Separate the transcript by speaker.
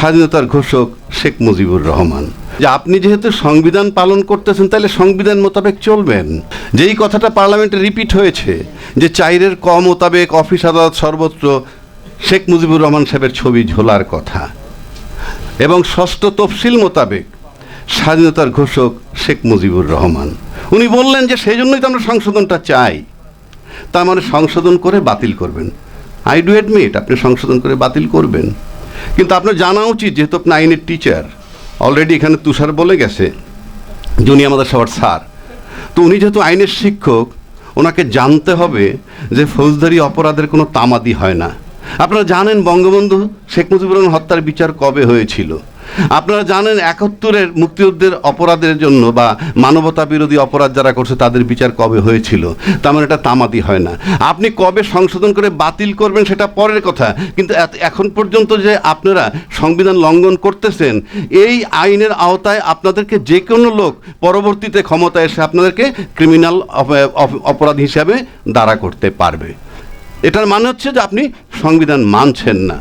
Speaker 1: স্বাধীনতার ঘোষক শেখ মুজিবুর রহমান। যে আপনি যেহেতু সংবিধান পালন করতেছেন তাহলে সংবিধান মোতাবেক চলবেন। যেই কথাটা পার্লামেন্টে রিপিট হয়েছে যে 4-এর ক মোতাবেক অফিস আদালত সর্বত্র শেখ মুজিবুর রহমান সাহেবের ছবি ঝোলার কথা, এবং 6ষ্ঠ তফসিল মোতাবেক স্বাধীনতার ঘোষক শেখ মুজিবুর রহমান, উনি বললেন যে সেই জন্যই তো আমরা সংশোধনটা চাই। তার মানে সংশোধন করে বাতিল করবেন। আই ডু অ্যাডমিট আপনি সংশোধন করে বাতিল করবেন, কিন্তু আপনার জানা উচিত যেহেতু আপনি আইনের টিচার, অলরেডি এখানে তুষার বলে গেছে যে উনি আমাদের সবার স্যার, তো উনি যেহেতু আইনের শিক্ষক ওনাকে জানতে হবে যে ফৌজদারি অপরাধের কোনো তামাদি হয় না। আপনারা জানেন বঙ্গবন্ধু শেখ মুজিবুর রহমান হত্যার বিচার কবে হয়েছিল, আপনারা জানেন 71-এর মুক্তিযুদ্ধের অপরাধের জন্য বা মানবতা বিরোধী অপরাধ যারা করছে তাদের বিচার কবে হয়েছিল। তার মানে এটা তামাদি হয় না। আপনি কবে সংশোধন করে বাতিল করবেন সেটা পরের কথা, কিন্তু এখন পর্যন্ত যে আপনারা সংবিধান লঙ্ঘন করতেছেন, এই আইনের আওতায় আপনাদেরকে যে কোনো লোক পরবর্তীতে ক্ষমতায় এসে আপনাদেরকে ক্রিমিনাল অপরাধ হিসাবে দাঁড়া করতে পারবে। এটার মানে হচ্ছে যে আপনি সংবিধান মানছেন না।